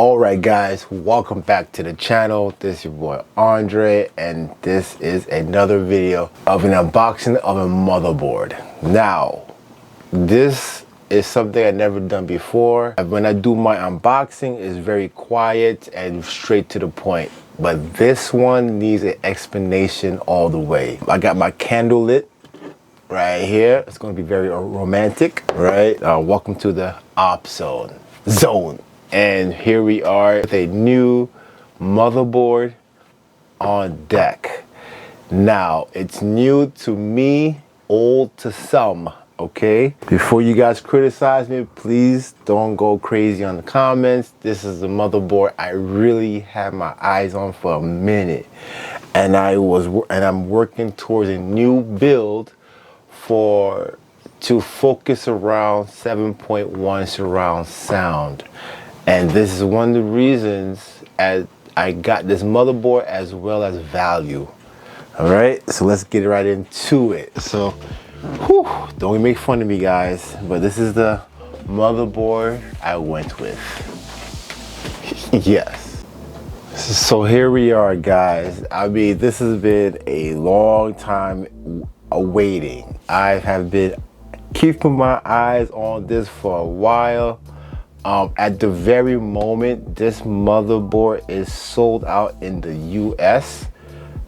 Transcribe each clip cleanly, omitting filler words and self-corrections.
Alright guys, welcome back to the channel. This is your boy Andre, and this is another video of an unboxing of a motherboard. Now, this is something I've never done before. When I do my unboxing, it's very quiet and straight to the point. But this one needs an explanation all the way. I got my candle lit right here. It's going to be very romantic, right? Welcome to the op zone. And here we are with a new motherboard on deck. Now, it's new to me, old to some, okay? Before you guys criticize me, please don't go crazy on the comments. This is the motherboard I really had my eyes on for a minute. And I'm working towards a new build to focus around 7.1 surround sound. And this is one of the reasons I got this motherboard as well as value. All right, so let's get right into it. So, don't make fun of me, guys, but this is the motherboard I went with. Yes. So here we are, guys. I mean, this has been a long time awaiting. I have been keeping my eyes on this for a while. At the very moment, this motherboard is sold out in the US.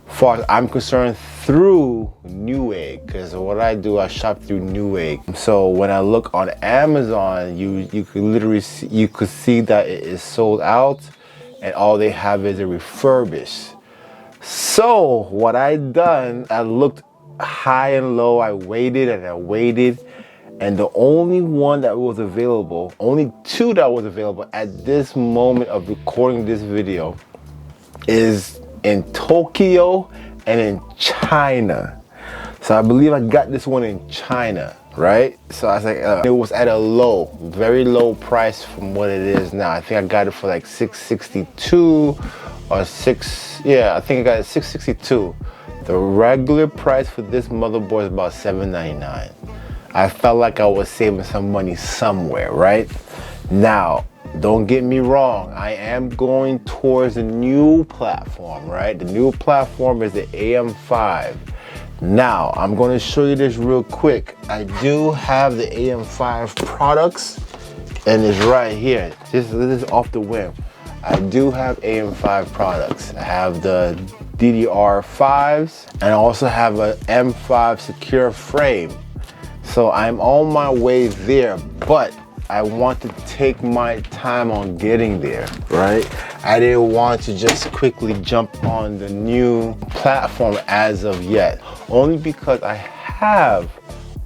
As far as I'm concerned, through Newegg, because what I do, I shop through Newegg. So when I look on Amazon, you could literally see that it is sold out, and all they have is a refurbished. So what I done, I looked high and low, I waited and I waited. And the only one that was available, only two that was available at this moment of recording this video is in Tokyo and in China. So I believe I got this one in China, right? So I was like, it was at a low, very low price from what it is now. I think I got it for like $662 or I think I got it $662. The regular price for this motherboard is about $799. I felt like I was saving some money somewhere, right? Now, don't get me wrong, I am going towards a new platform, right? The new platform is the AM5. Now, I'm going to show you this real quick. I do have the AM5 products, and it's right here. This is off the whim. I do have AM5 products. I have the DDR5s, and I also have an M5 secure frame. So I'm on my way there, but I want to take my time on getting there, right? I didn't want to just quickly jump on the new platform as of yet, only because I have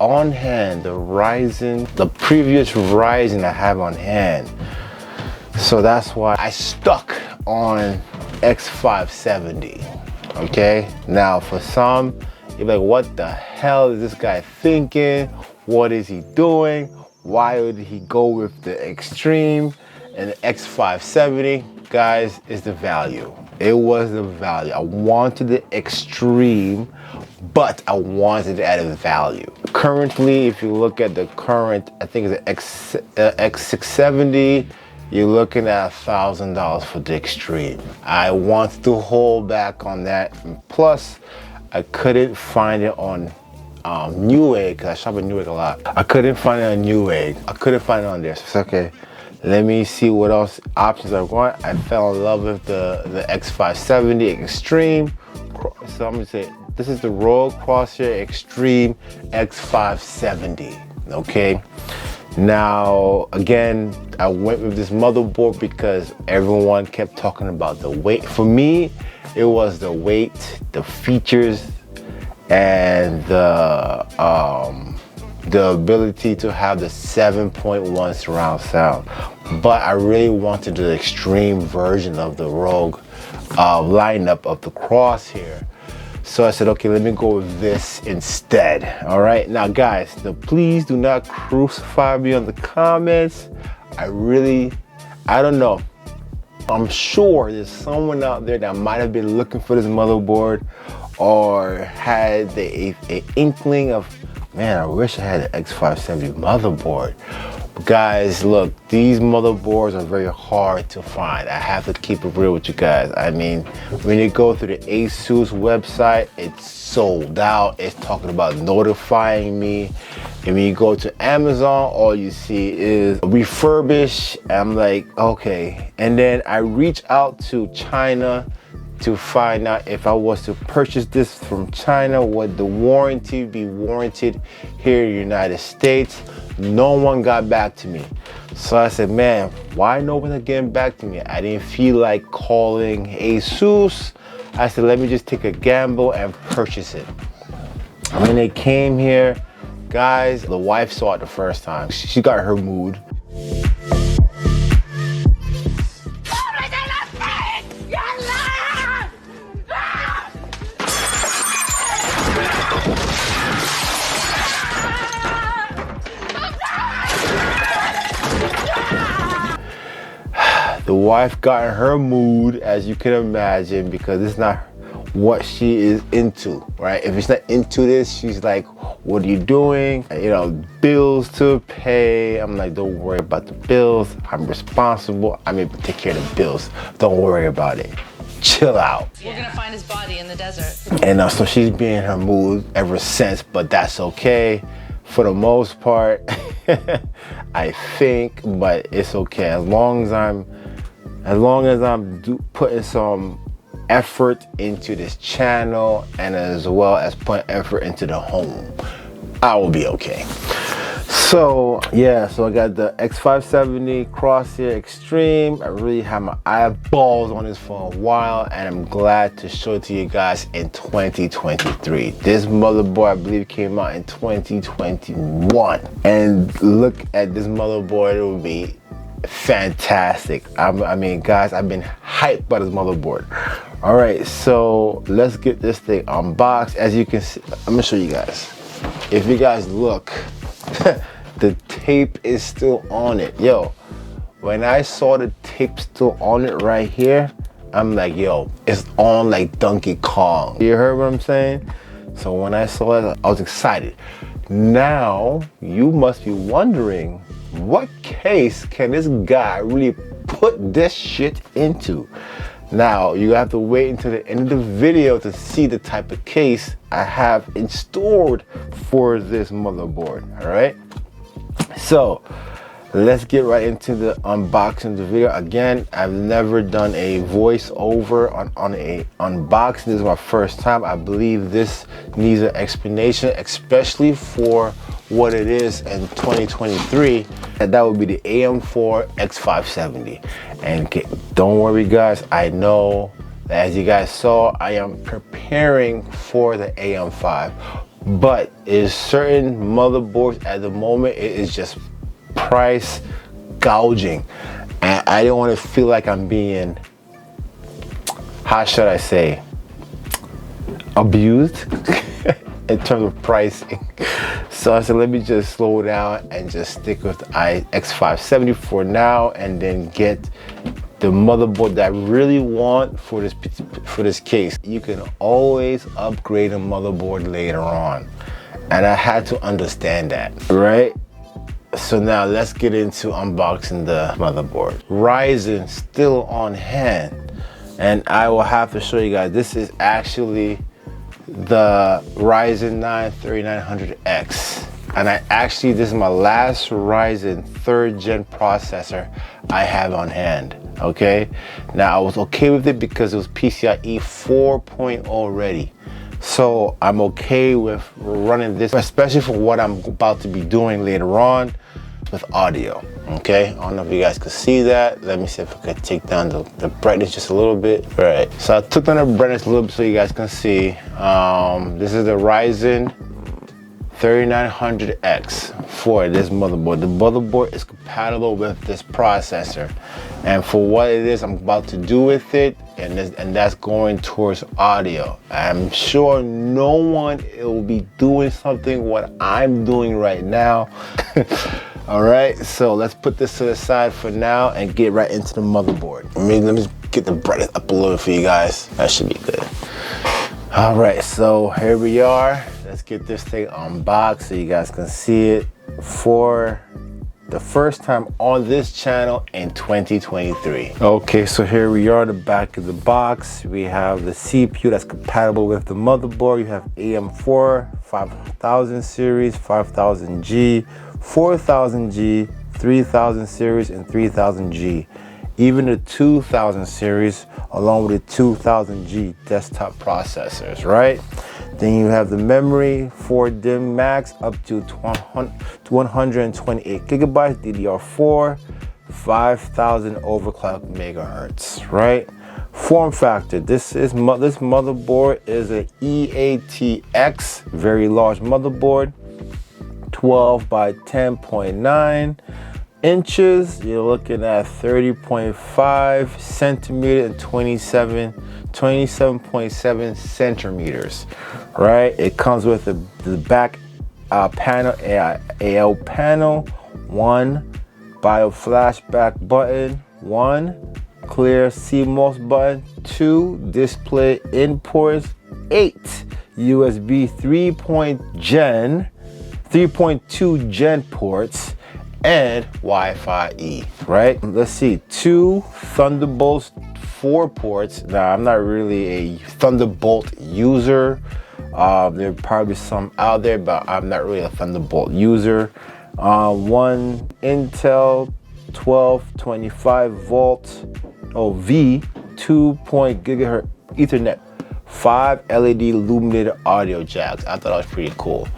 on hand the previous Ryzen I have on hand. So that's why I stuck on X570, okay? Now for some, you're like, what the hell is this guy thinking? What is he doing? Why would he go with the Extreme? And the X570, guys, is the value. It was the value. I wanted the Extreme, but I wanted it at a value. Currently, if you look at the current, I think it's the X670, you're looking at $1,000 for the Extreme. I wanted to hold back on that. And plus, I couldn't find it on Newegg, because I shop at Newegg a lot. I couldn't find it on Newegg. I couldn't find it on there. So it's okay. Let me see what else options I want. I fell in love with the X570 Extreme. So I'm gonna say this is the Royal Crosshair Extreme X570. Okay. Now, again, I went with this motherboard because everyone kept talking about the weight. For me, it was the weight, the features, and the ability to have the 7.1 surround sound. But I really wanted the extreme version of the Rogue lineup of the Crosshair. So I said, okay, let me go with this instead. All right, now guys, please do not crucify me on the comments. I don't know. I'm sure there's someone out there that might have been looking for this motherboard or had an inkling of man, I wish I had an X570 motherboard. Guys, look, these motherboards are very hard to find. I have to keep it real with you guys. I mean, when you go through the Asus website, it's sold out. It's talking about notifying me. And when you go to Amazon, all you see is refurbished. I'm like, okay. And then I reach out to China to find out if I was to purchase this from China, would the warranty be warranted here in the United States? No one got back to me. So I said, man, why no one getting back to me? I didn't feel like calling Asus. I said, let me just take a gamble and purchase it. When they came here, guys, the wife saw it the first time. She got her mood. The wife got in her mood, as you can imagine, because it's not what she is into, right? If it's not into this, she's like, what are you doing? You know, bills to pay. I'm like, don't worry about the bills. I'm responsible. I'm able to take care of the bills. Don't worry about it. Chill out. We're gonna find his body in the desert. And so she's been in her mood ever since, but that's okay. For the most part, I think, but it's okay. As long as I'm putting some effort into this channel, and as well as putting effort into the home, I will be okay. So yeah, so I got the X570 Crosshair Extreme. I really had my eyeballs on this for a while, and I'm glad to show it to you guys in 2023. This motherboard, I believe, came out in 2021. And look at this motherboard, it will be fantastic. I mean, guys, I've been hyped by this motherboard. All right, so let's get this thing unboxed. As you can see, I'm gonna show you guys. If you guys look, the tape is still on it. Yo, when I saw the tape still on it right here, I'm like, yo, it's on like Donkey Kong. You heard what I'm saying? So when I saw it, I was excited. Now, you must be wondering, what case can this guy really put this shit into? Now, you have to wait until the end of the video to see the type of case I have installed for this motherboard, all right? So, let's get right into the unboxing of the video. Again, I've never done a voiceover on a unboxing. This is my first time. I believe this needs an explanation, especially for what it is in 2023, and that would be the AM4 X570. And don't worry guys, I know that as you guys saw, I am preparing for the AM5, but is certain motherboards at the moment, it is just price gouging, and I don't want to feel like I'm being, how should I say, abused in terms of pricing. So I said, let me just slow down and just stick with the X570 for now, and then get the motherboard that I really want for this case. You can always upgrade a motherboard later on, and I had to understand that, right? So now let's get into unboxing the motherboard. Ryzen still on hand, and I will have to show you guys, this is actually the Ryzen 9 3900X, and this is my last Ryzen 3rd gen processor I have on hand. Okay, now I was okay with it because it was PCIe 4.0 ready, so I'm okay with running this, especially for what I'm about to be doing later on with audio. Okay, I don't know if you guys could see that. Let me see if I could take down the brightness just a little bit. All right, so I took down the brightness a little bit so you guys can see. This is the Ryzen 3900X for this motherboard. The motherboard is compatible with this processor, and for what it is I'm about to do with it, and that's going towards audio. I'm sure no one will be doing something what I'm doing right now. All right, so let's put this to the side for now and get right into the motherboard. Let me get the brightness up a little for you guys. That should be good. All right, so here we are. let's get this thing unboxed so you guys can see it for the first time on this channel in 2023. Okay, so here we are, the back of the box. We have the CPU that's compatible with the motherboard. You have AM4, 5000 series, 5000G, 4000G, 3000 series, and 3000G. Even the 2000 series, along with the 2000G desktop processors, right? Then you have the memory, 4 DIMM max up to 128 gigabytes, DDR4, 5000 overclock megahertz, right? Form factor, this motherboard is an EATX, very large motherboard, 12 by 10.9 inches. You're looking at 30.5 centimeter and 27.7 centimeters, right? It comes with the back panel, AL panel, 1 bio flashback button, 1 clear CMOS button, 2 display in ports, 8 USB 3.2 gen ports, and Wi-Fi E, right? Let's see, 2 Thunderbolt 4 ports. Now, I'm not really a Thunderbolt user. There are probably some out there, but I'm not really a Thunderbolt user. 1 Intel 1225 volt V 2 gigahertz Ethernet, 5 LED illuminated audio jacks. I thought that was pretty cool.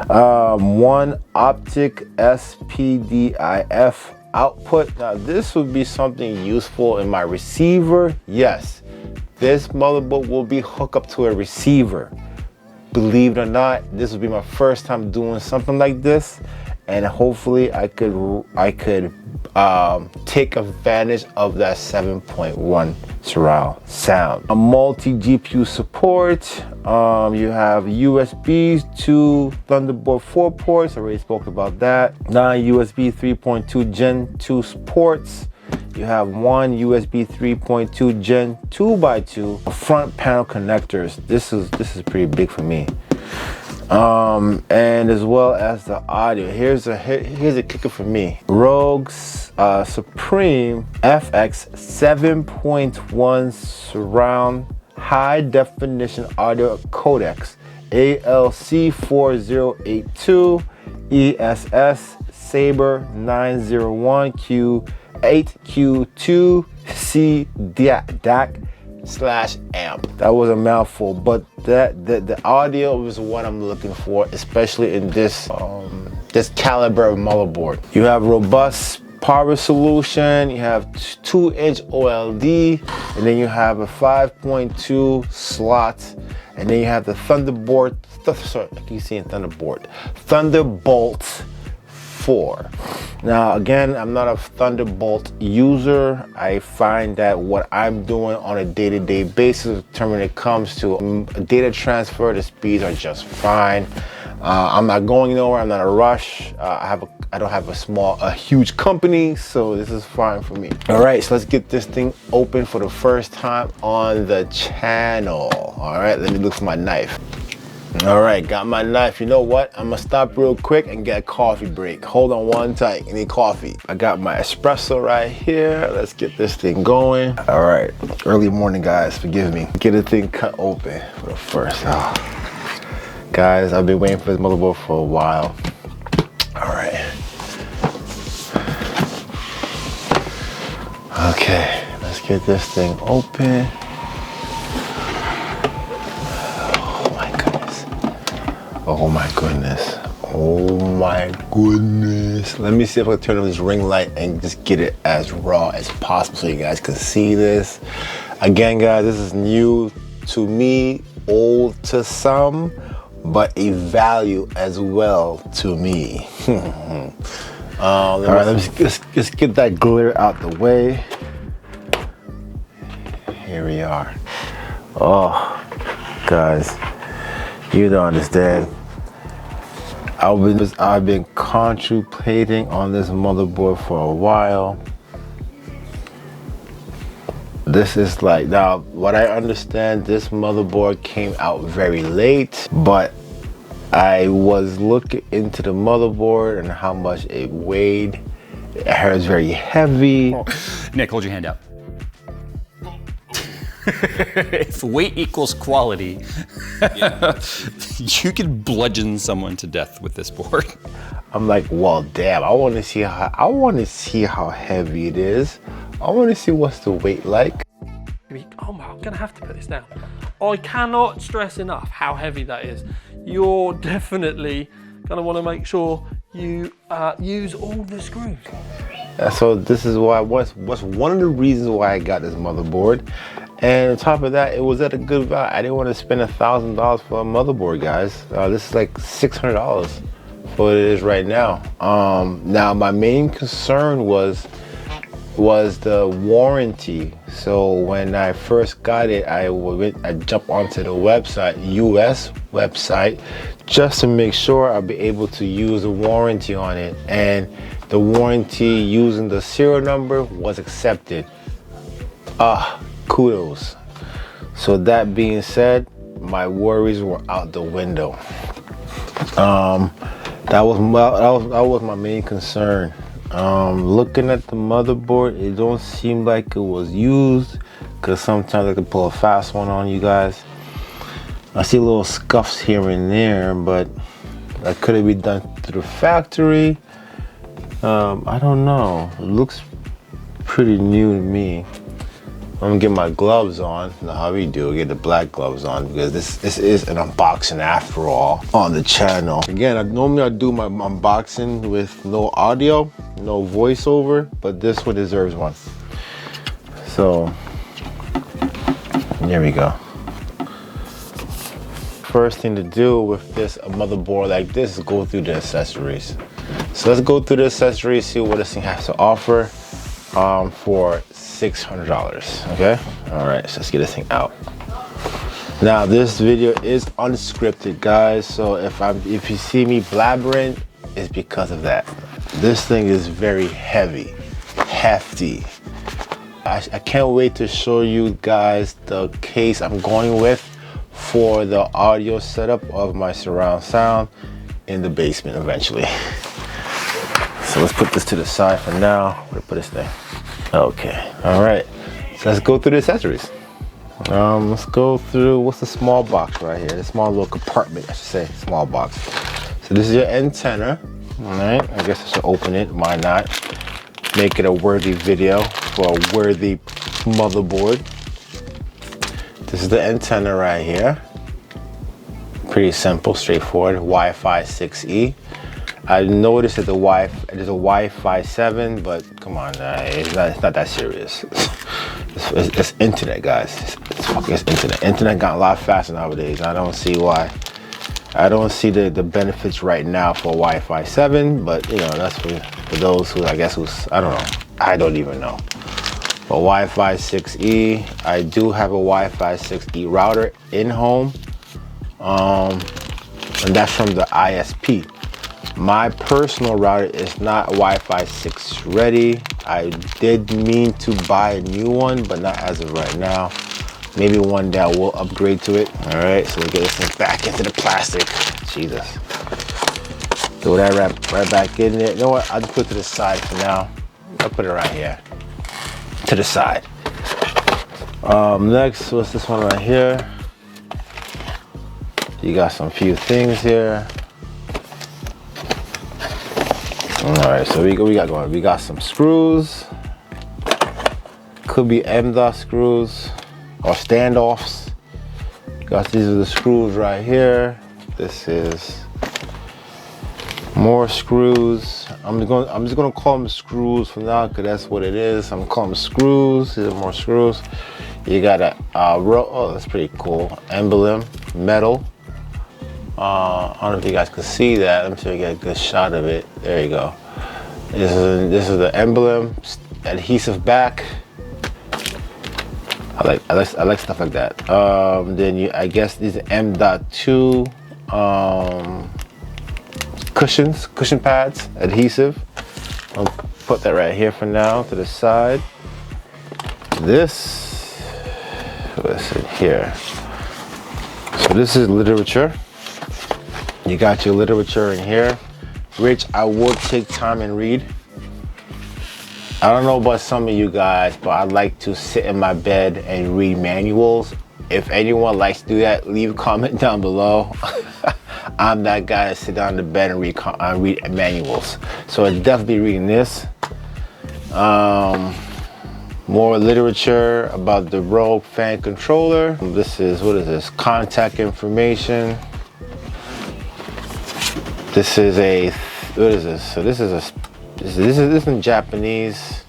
1 optic SPDIF output. Now this would be something useful in my receiver. Yes, this motherboard will be hooked up to a receiver. Believe it or not, this will be my first time doing something like this, and hopefully I could take advantage of that 7.1 surround sound. A multi GPU support. You have USBs, 2 Thunderbolt 4 ports. I already spoke about that. 9 USB 3.2 Gen 2 ports. You have 1 USB 3.2 Gen 2x2 front panel connectors. This is pretty big for me. And as well as the audio. Here's a kicker for me. Rogue's Supreme FX 7.1 surround high definition audio codecs, ALC4082 ESS Saber 901Q8Q2C DAC/amp. That was a mouthful, but the audio was what I'm looking for, especially in this this caliber of motherboard. You have robust power solution, you have 2-inch OLED, and then you have a 5.2 slot, and then you have the Thunderbolt 4. Now again, I'm not a Thunderbolt user. I find that what I'm doing on a day-to-day basis, when it comes to data transfer, the speeds are just fine. I'm not going nowhere. I'm not in a rush. I don't have a huge company, so this is fine for me. All right, so let's get this thing open for the first time on the channel. All right, let me look for my knife. All right, got my knife. You know what? I'm gonna stop real quick and get a coffee break. Hold on one tight, I need coffee. I got my espresso right here. Let's get this thing going. All right, early morning, guys, forgive me. Get the thing cut open for the first. Guys, I've been waiting for this motherboard for a while. All right. Okay, let's get this thing open. Oh my goodness. Oh my goodness. Let me see if I can turn on this ring light and just get it as raw as possible so you guys can see this. Again, guys, this is new to me, old to some, but a value as well to me. All right, let's get that glitter out the way. Here we are. Oh, guys. You don't understand. I've been contemplating on this motherboard for a while. This is like, now what I understand, this motherboard came out very late, but I was looking into the motherboard and how much it weighed. I heard it's very heavy. Oh. Nick, hold your hand out. If weight equals quality, yeah. You could bludgeon someone to death with this board. I'm like, well, damn, I want to see how heavy it is. I want to see what's the weight like. Oh, I'm gonna have to put this down. I cannot stress enough how heavy that is. You're definitely gonna want to make sure you use all the screws. So this is why what's one of the reasons why I got this motherboard. And on top of that, it was at a good value. I didn't want to spend $1,000 for a motherboard, guys. This is like $600 for what it is right now. Now my main concern was the warranty. So when I first got it, I jumped onto the website, US website, just to make sure I'll be able to use the warranty on it. And the warranty using the serial number was accepted. Kudos. So that being said, my worries were out the window. That was my main concern. Looking at the motherboard, it don't seem like it was used, because sometimes I can pull a fast one on you guys. I see little scuffs here and there, but that could have been done through the factory. I don't know. It looks pretty new to me. I'm gonna get my gloves on. Now, how we do, get the black gloves on, because this is an unboxing after all on the channel. Again, normally I do my unboxing with no audio, no voiceover, but this one deserves one. So, there we go. First thing to do with this motherboard like this is go through the accessories. So let's go through the accessories, see what this thing has to offer for $600, okay? All right, so let's get this thing out. Now this video is unscripted, guys, so if you see me blabbering, it's because of that. This thing is very heavy, hefty. I can't wait to show you guys the case I'm going with for the audio setup of my surround sound in the basement eventually. So let's put this to the side for now. Where to put this thing? Okay, all right. So let's go through the accessories. Let's go through, what's the small box right here? The small little compartment, I should say, small box. So this is your antenna, all right? I guess I should open it, why not? Make it a worthy video for a worthy motherboard. This is the antenna right here. Pretty simple, straightforward, Wi-Fi 6E. I noticed that there's a Wi-Fi 7, but come on, it's not that serious. It's internet, guys. It's internet. Internet got a lot faster nowadays. I don't see why. I don't see the benefits right now for Wi-Fi 7, but you know, that's for those who, I guess, I don't know. I don't even know. But Wi-Fi 6E, I do have a Wi-Fi 6E router in home, and that's from the ISP. My personal router is not Wi-Fi 6 ready. I did mean to buy a new one, but not as of right now. Maybe one day I will upgrade to it. All right, so we get this thing back into the plastic. Jesus. Throw that right back in there. You know what? I'll just put it to the side for now. I'll put it right here. To the side. Next, what's this one right here? You got some few things here. All right, so we got going. We got some screws. Could be M-dot screws or standoffs. These are the screws right here. This is more screws. I'm just gonna call them screws for now, because that's what it is. I'm calling them screws. These are more screws. You got a oh, that's pretty cool. Emblem, metal. I don't know if you guys can see that. I'm sure you get a good shot of it. There you go. This is the emblem, adhesive back. I like stuff like that. Then I guess these are M.2 cushion pads, adhesive. I'll put that right here for now to the side. This, what's in here? So this is literature. You got your literature in here, which I will take time and read. I don't know about some of you guys, but I like to sit in my bed and read manuals. If anyone likes to do that, leave a comment down below. I'm that guy to sit down in the bed and read manuals. So I'll definitely be reading this. More literature about the Rogue fan controller. This is, what is this? Contact information. This is a, what is this? So this is in Japanese.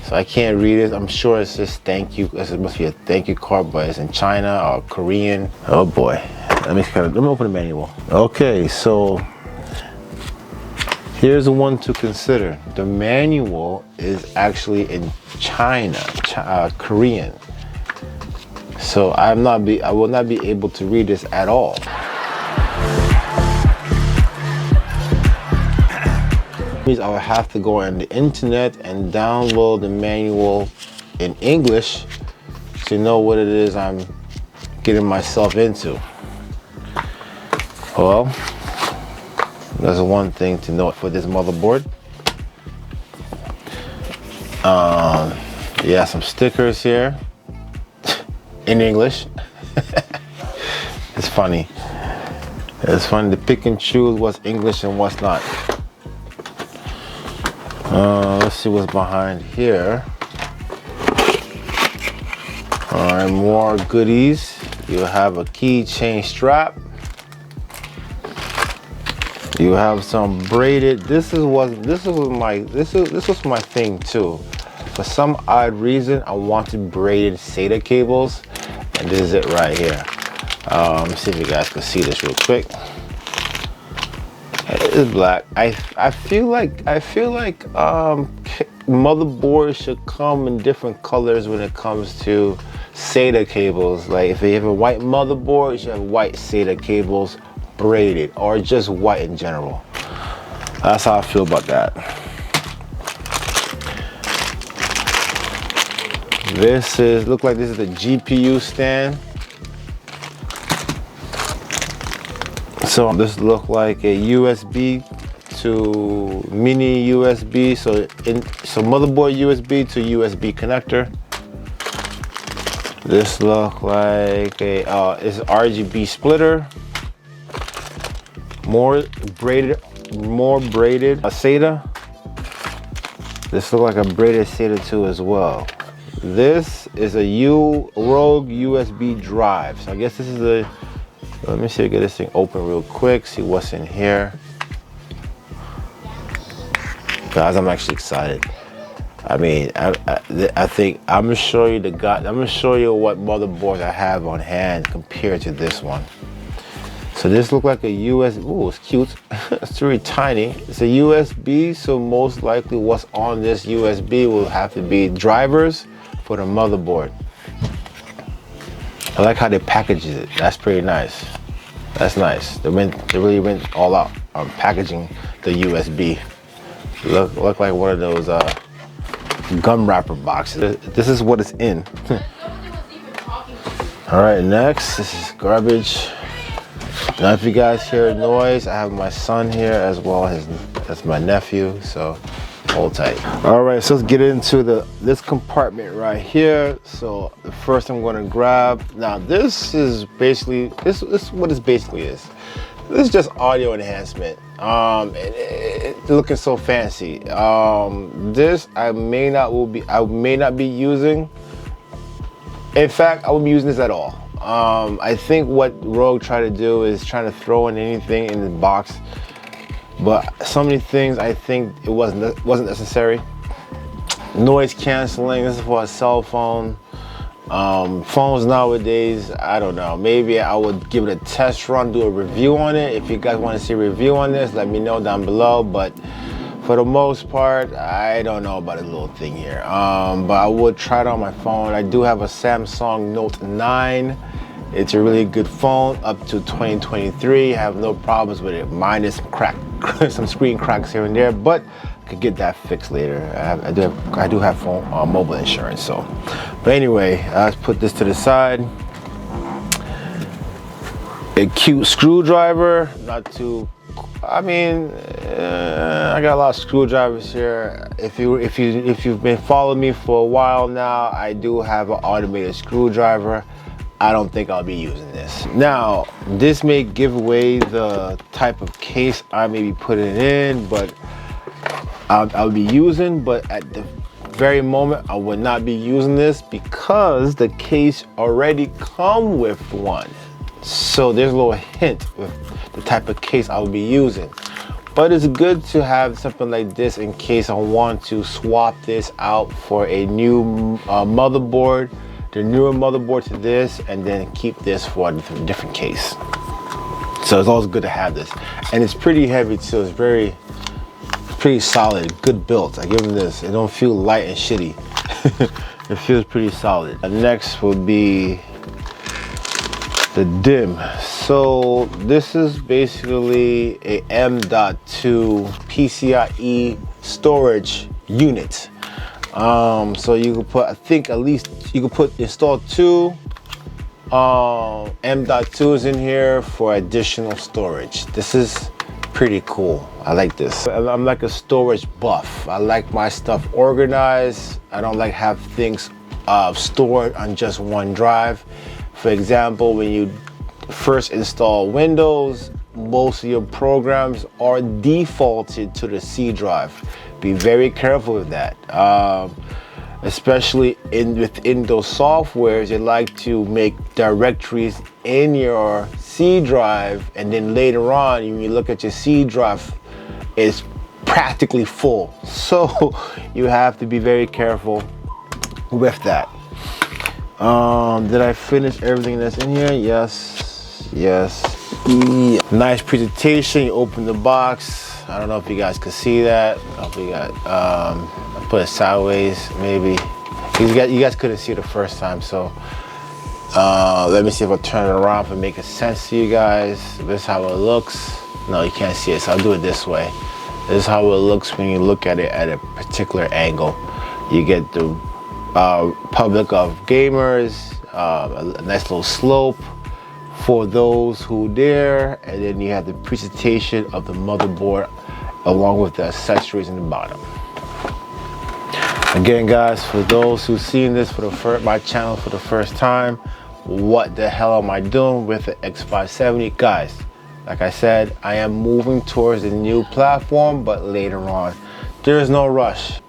So I can't read it. I'm sure it's just thank you. It must be a thank you card, but it's in China or Korean. Oh boy. Let me open the manual. Okay, so here's the one to consider. The manual is actually in China, Korean. So I will not be able to read this at all. Means I will have to go on the internet and download the manual in English to know what it is I'm getting myself into. Well, that's one thing to note for this motherboard. Yeah, some stickers here in English. It's funny. It's funny to pick and choose what's English and what's not. Let's see what's behind here. All right, more goodies. You have a keychain strap. You have some braided. This was my thing too. For some odd reason, I wanted braided SATA cables, and this is it right here. Let me see if you guys can see this real quick. It's black. I feel like motherboards should come in different colors when it comes to SATA cables. Like if you have a white motherboard, you should have white SATA cables, braided, or just white in general. That's how I feel about that. Look like this is the GPU stand. So this look like a USB to mini USB. So motherboard USB to USB connector. This look like a it's RGB splitter. More braided SATA. This look like a braided SATA too as well. This is a Rogue USB drive. So I guess this is a. Let me see if I get this thing open real quick. See what's in here. Guys, I'm actually excited. I mean, I think I'm gonna show you what motherboards I have on hand compared to this one. So this looks like a USB. Ooh, it's cute. It's really tiny. It's a USB, so most likely what's on this USB will have to be drivers for the motherboard. I like how they package it. That's pretty nice. That's nice. They really went all out on packaging the USB. Look like one of those gum wrapper boxes. This is what it's in. All right, next, this is garbage. Now, if you guys hear noise, I have my son here as well as my nephew. So hold tight. All right, so let's get into this compartment right here. So the first I'm going to grab. Now this is basically this is what this basically is. This is just audio enhancement. It's looking so fancy. This I may not be using. In fact, I won't be using this at all. I think what Rogue tried to do is trying to throw in anything in the box. But so many things I think it wasn't necessary. Noise canceling, this is for a cell phone. Phones nowadays, I don't know, maybe I would give it a test run, do a review on it. If you guys want to see a review on this, let me know down below. But for the most part, I don't know about this little thing here. But I would try it on my phone. I do have a Samsung Note 9. It's a really good phone up to 2023. I have no problems with it, minus some screen cracks here and there, but I could get that fixed later. I do have phone mobile insurance. So, but anyway, let's put this to the side. a cute screwdriver, not too, I mean, I got a lot of screwdrivers here. If you've been following me for a while now, I do have an automated screwdriver. I don't think I'll be using this. Now, this may give away the type of case I may be putting in, but I'll be using, but at the very moment I would not be using this because the case already come with one. So there's a little hint with the type of case I'll be using. But it's good to have something like this in case I want to swap this out for a new motherboard, the newer motherboard to this, and then keep this for a different case. So it's always good to have this. And it's pretty heavy too, it's pretty solid, good built. I give them this, it don't feel light and shitty. It feels pretty solid. Next will be the DIMM. So this is basically a M.2 PCIe storage unit. So you can put, I think at least you can install 2 M.2s in here for additional storage. This is pretty cool. I like this. I'm like a storage buff. I like my stuff organized. I don't like have things stored on just one drive. For example, when you first install Windows, most of your programs are defaulted to the C drive. Be very careful with that. Especially within those softwares, they like to make directories in your C drive, and then later on, when you look at your C drive, it's practically full. So you have to be very careful with that. Did I finish everything that's in here? Yes. Yeah. Nice presentation. You open the box. I don't know if you guys could see that. I hope you got, I put it sideways, maybe. You guys couldn't see it the first time, so let me see if I turn it around for make it sense to you guys. This is how it looks. No, you can't see it, so I'll do it this way. This is how it looks when you look at it at a particular angle. You get the public of gamers, a nice little slope for those who dare, and then you have the presentation of the motherboard along with the accessories in the bottom. Again, guys, for those who've seen this for my channel for the first time, what the hell am I doing with the X570? Guys, like I said, I am moving towards a new platform, but later on. There is no rush.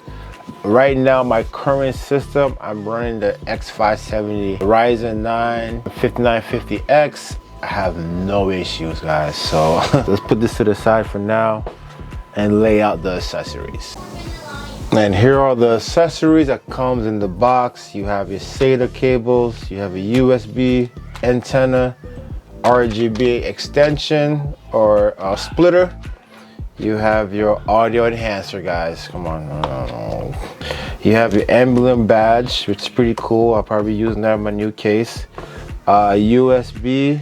Right now, my current system, I'm running the X570 Ryzen 9 5950X. I have no issues, guys. So let's put this to the side for now and lay out the accessories. And here are the accessories that comes in the box. You have your SATA cables, you have a USB antenna, RGB extension or a splitter. You have your audio enhancer, guys. Come on. You have your emblem badge, which is pretty cool. I'll probably be using that in my new case. USB,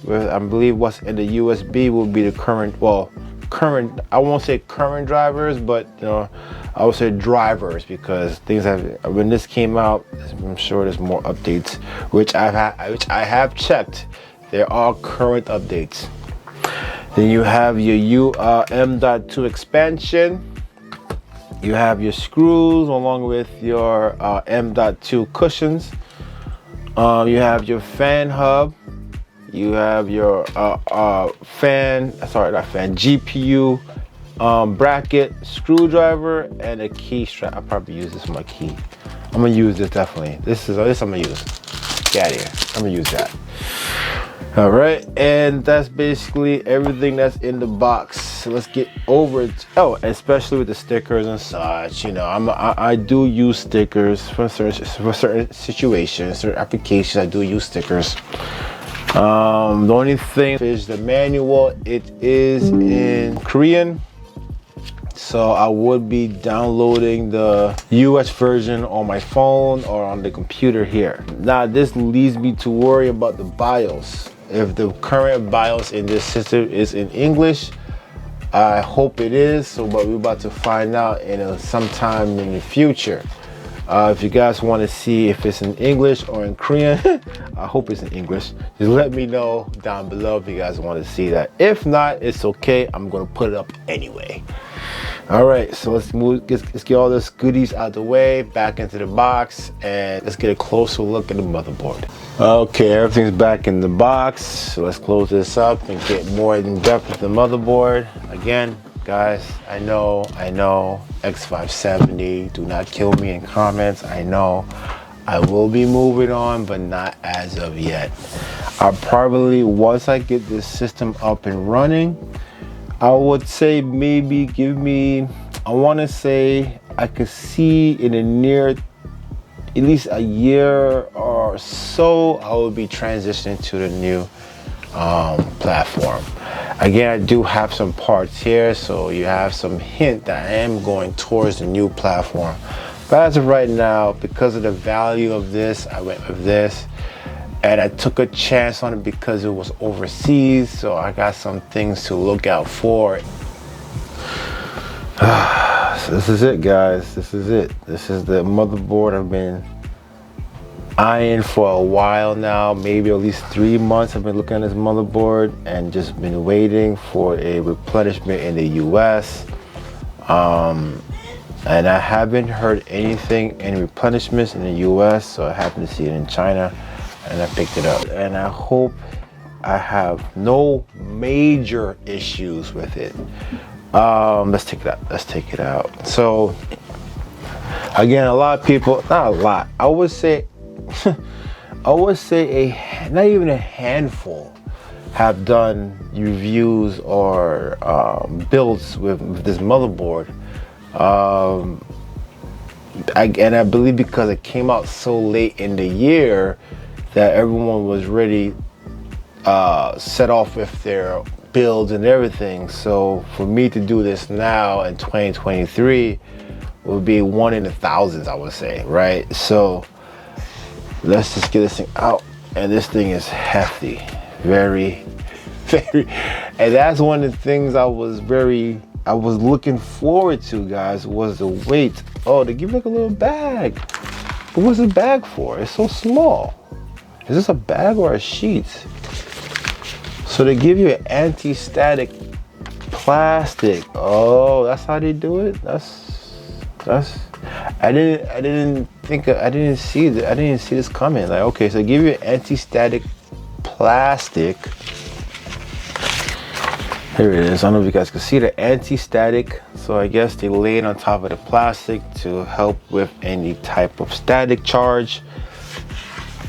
I believe what's in the USB will be the current, I won't say current drivers, but you know, I would say drivers, because things have, when this came out, I'm sure there's more updates, which I have checked. They're all current updates. Then you have your M.2 expansion. You have your screws along with your M.2 cushions. You have your fan hub. You have your GPU bracket, screwdriver, and a key strap. I'll probably use this for my key. I'm gonna use this definitely. This I'm gonna use. Get out of here. I'm gonna use that. All right, and that's basically everything that's in the box. So let's get over it. Oh, especially with the stickers and such. You know, I do use stickers for certain situations, certain applications. I do use stickers. The only thing is the manual. It is in Korean, so I would be downloading the US version on my phone or on the computer here. Now, this leads me to worry about the BIOS. If the current BIOS in this system is in English, I hope it is. So, but we're about to find out in sometime in the future. If you guys want to see if it's in English or in Korean, I hope it's in English. Just let me know down below if you guys want to see that. If not, it's okay. I'm gonna put it up anyway. All right, so let's get all this goodies out the way, back into the box, and let's get a closer look at the motherboard. Okay, everything's back in the box. So let's close this up and get more in depth with the motherboard. Again, guys, I know, X570, do not kill me in comments. I know I will be moving on, but not as of yet. I'll probably, once I get this system up and running, I would say maybe give me, I want to say I could see in a near, at least a year or so, I will be transitioning to the new platform. Again, I do have some parts here, so you have some hint that I am going towards the new platform. But as of right now, because of the value of this, I went with this. And I took a chance on it because it was overseas, so I got some things to look out for. So this is it, guys. This is it. This is the motherboard I've been eyeing for a while now, maybe at least 3 months. I've been looking at this motherboard and just been waiting for a replenishment in the US. And I haven't heard anything, any replenishments in the US, so I happened to see it in China. And I picked it up, and I hope I have no major issues with it. Let's take it out. So again, a lot of people, not a lot, I would say not even a handful have done reviews or builds with this motherboard. And I believe because it came out so late in the year that everyone was really set off with their builds and everything. So for me to do this now in 2023 would be 1 in 1,000, I would say, right? So let's just get this thing out. And this thing is hefty, very, very. And that's one of the things I was looking forward to, guys, was the weight. Oh, they give you like a little bag. But what's the bag for? It's so small. Is this a bag or a sheet? So they give you an anti-static plastic. Oh, that's how they do it. I didn't see this coming. Like, okay, so they give you an anti-static plastic. Here it is. I don't know if you guys can see the anti-static. So I guess they lay it on top of the plastic to help with any type of static charge.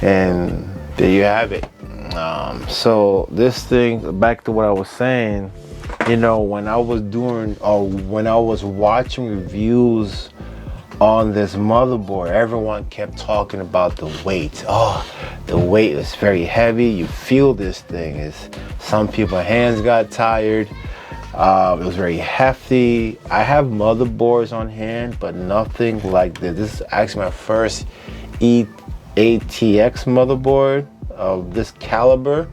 And there you have it. So this thing, back to what I was saying, you know, when I was watching reviews on this motherboard, everyone kept talking about the weight. Oh, the weight is very heavy. You feel this thing. Some people's hands got tired. It was very hefty. I have motherboards on hand, but nothing like this. This is actually my first ATX motherboard of this caliber.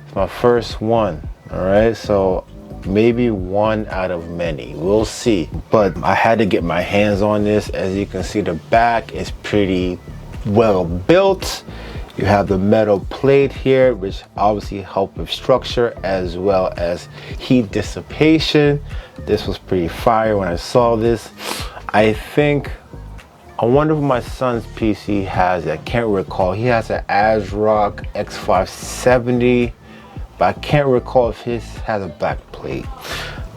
It's my first one. All right, so maybe one out of many, we'll see. But I had to get my hands on this. As you can see, the back is pretty well built. You have the metal plate here, which obviously help with structure as well as heat dissipation. This was pretty fire when I saw this. I wonder if my son's PC has it. I can't recall. He has an ASRock X570, but I can't recall if his has a back plate.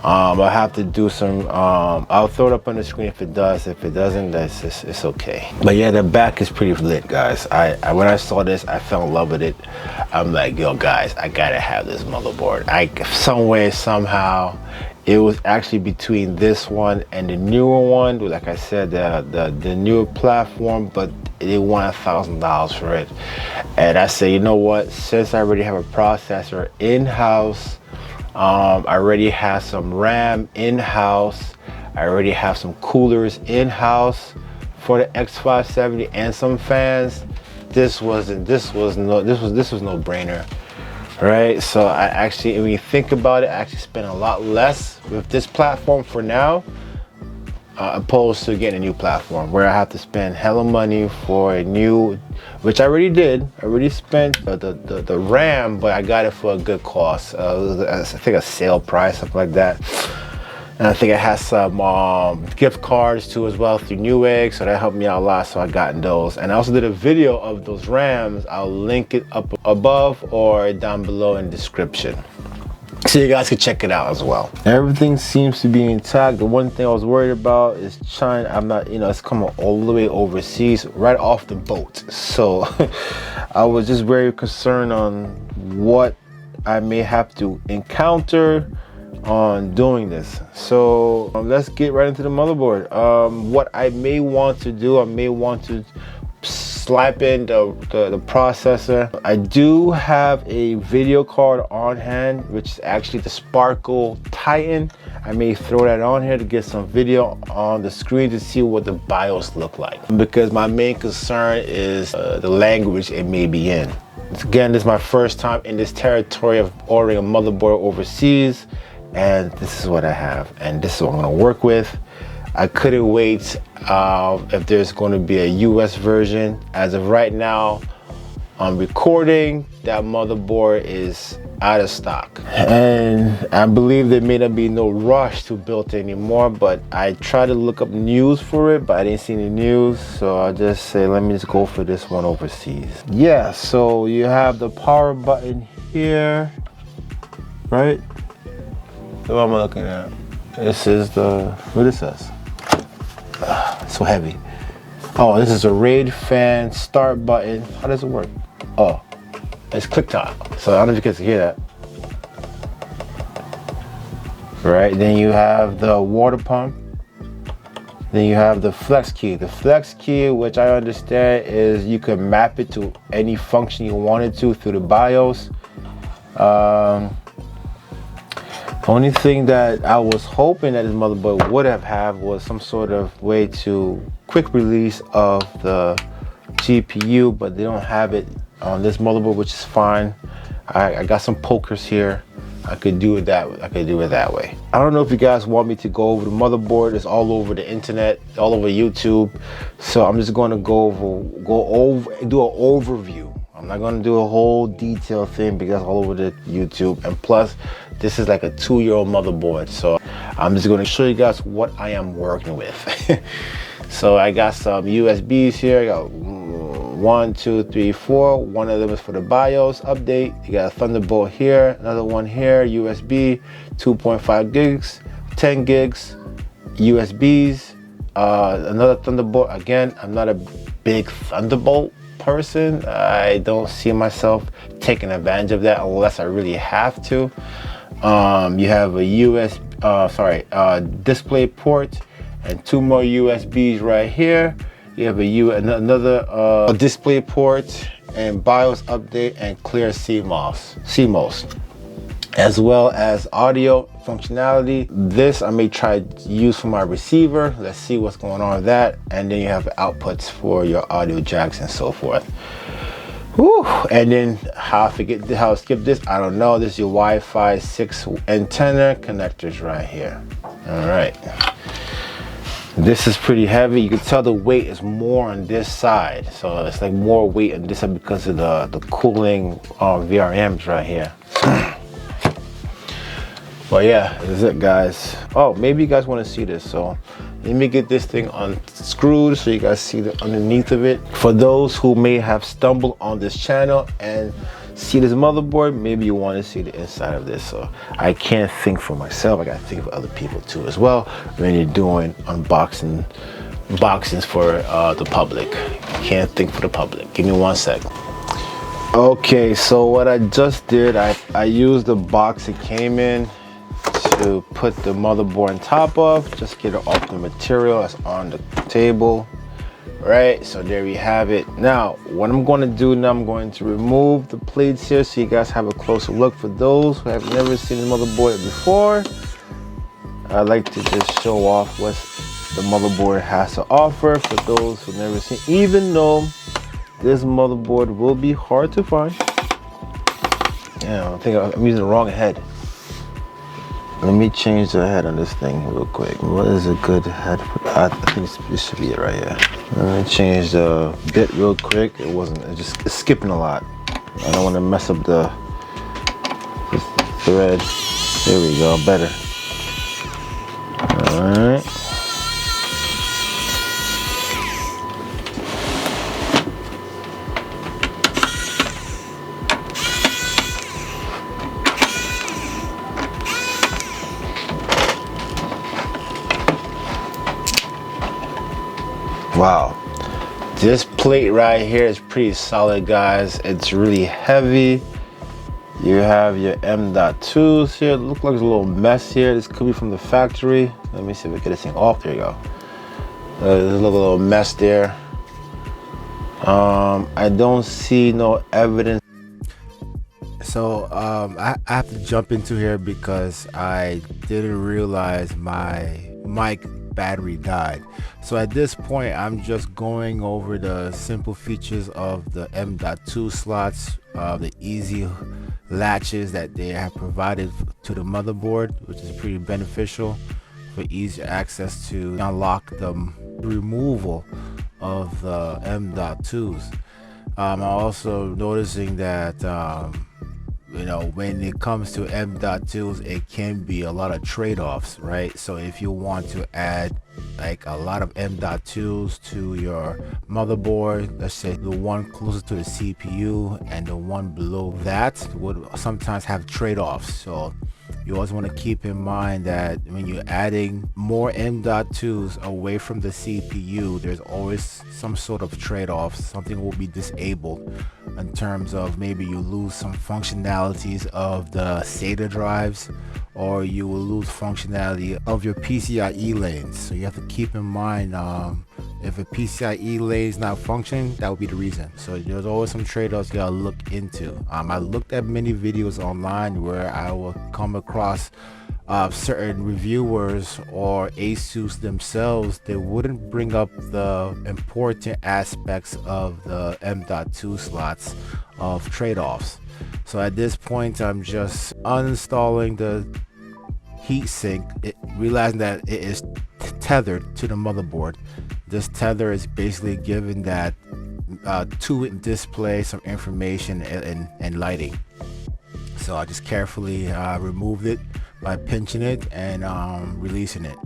I'll have to do some, I'll throw it up on the screen if it does. If it doesn't, it's okay. But yeah, the back is pretty lit, guys. When I saw this, I fell in love with it. I'm like, yo, guys, I gotta have this motherboard. Some way, somehow, it was actually between this one and the newer one. Like I said, the newer platform, but they want $1,000 for it. And I say, you know what? Since I already have a processor in-house, I already have some RAM in-house, I already have some coolers in-house for the X570 and some fans. This was no brainer. Right, so I actually, when you think about it, I actually spent a lot less with this platform for now opposed to getting a new platform where I have to spend hella money for a new, which I already did. I already spent the RAM, but I got it for a good cost. It was, I think, a sale price, something like that. And I think it has some gift cards too as well through Newegg, so that helped me out a lot, so I gotten those. And I also did a video of those RAMs. I'll link it up above or down below in the description, so you guys can check it out as well. Everything seems to be intact. The one thing I was worried about is China. I'm not, you know, it's coming all the way overseas, right off the boat. So I was just very concerned on what I may have to encounter on doing this. So let's get right into the motherboard. What I may want to do, I may want to slap in the processor. I do have a video card on hand, which is actually the Sparkle Titan. I may throw that on here to get some video on the screen to see what the BIOS look like, because my main concern is the language it may be in. Again, this is my first time in this territory of ordering a motherboard overseas, and this is what I have, and this is what I'm going to work with. I couldn't wait if there's going to be a US version. As of right now, I'm recording, that motherboard is out of stock, and I believe there may not be no rush to build it anymore, but I tried to look up news for it, but I didn't see any news, so I just say let me just go for this one overseas. Yeah, so you have the power button here, right? So what am I looking at? This is the, what is this? So heavy. Oh, this is a RAID fan start button. How does it work? Oh, it's click time. So I don't know if you guys can hear that. Right, then you have the water pump. Then you have the flex key. The flex key, which I understand is you can map it to any function you wanted to through the BIOS. Only thing that I was hoping that this motherboard would have was some sort of way to quick release of the GPU, but they don't have it on this motherboard, which is fine. I got some pokers here. I could do it that way. I don't know if you guys want me to go over the motherboard. It's all over the internet, all over YouTube. So I'm just going to do an overview. I'm not going to do a whole detailed thing because it's all over the YouTube, and plus this is like a 2-year-old motherboard, so I'm just going to show you guys what I am working with. So I got some USBs here. I got 1, 2, 3, 4. One of them is for the BIOS update. You got a Thunderbolt here, another one here, USB, 2.5 gigs, 10 gigs, USBs, another Thunderbolt. Again, I'm not a big Thunderbolt person. I don't see myself taking advantage of that unless I really have to. You have a display port and 2 more USBs right here. You have another display port and BIOS update and clear CMOS, as well as audio functionality. This I may try to use for my receiver. Let's see what's going on with that. And then you have outputs for your audio jacks and so forth. Whew. And then how I skip this, I don't know. This is your Wi-Fi 6 antenna connectors right here. All right. This is pretty heavy. You can tell the weight is more on this side. So it's like more weight on this side because of the cooling VRMs right here. But yeah, this is it, guys. Oh, maybe you guys want to see this. So let me get this thing unscrewed so you guys see the underneath of it. For those who may have stumbled on this channel and see this motherboard, maybe you want to see the inside of this. So I can't think for myself. I got to think for other people too as well when you're doing unboxings for the public. Can't think for the public. Give me 1 second. Okay, so what I just did, I used the box it came in to put the motherboard on top of, just get it off the material that's on the table. Right, so there we have it. Now what I'm going to do now, I'm going to remove the plates here so you guys have a closer look. For those who have never seen the motherboard before, I like to just show off what the motherboard has to offer for those who never seen, even though this motherboard will be hard to find. Yeah, I think I'm using the wrong head. Let me change the head on this thing real quick. What is a good head? I think this should be it right here. Let me change the bit real quick. It's skipping a lot. I don't want to mess up the thread. There we go, better. All right. Wow, this plate right here is pretty solid, guys. It's really heavy. You have your M.2s here. It looks like there's a little mess here. This could be from the factory. Let me see if we get this thing off. There you go. There's a little mess there. I don't see no evidence. So I have to jump into here because I didn't realize my mic battery died. So at this point, I'm just going over the simple features of the M.2 slots, the easy latches that they have provided to the motherboard, which is pretty beneficial for easy access to unlock the removal of the M.2s. I'm also noticing that you know, when it comes to M.2s, it can be a lot of trade-offs, right? So if you want to add like a lot of M.2s to your motherboard, let's say the one closer to the CPU and the one below that would sometimes have trade-offs. So you always want to keep in mind that when you're adding more M.2s away from the CPU, there's always some sort of trade-off. Something will be disabled in terms of maybe you lose some functionalities of the SATA drives, or you will lose functionality of your PCIe lanes. So you have to keep in mind if a PCIe lane is not functioning, that would be the reason. So there's always some trade-offs you gotta look into. I looked at many videos online where I will come across certain reviewers or Asus themselves. They wouldn't bring up the important aspects of the M.2 slots of trade-offs. So at this point, I'm just uninstalling the heatsink, realizing that it is tethered to the motherboard. This tether is basically giving that to display some information and lighting. So I just carefully removed it by pinching it and releasing it.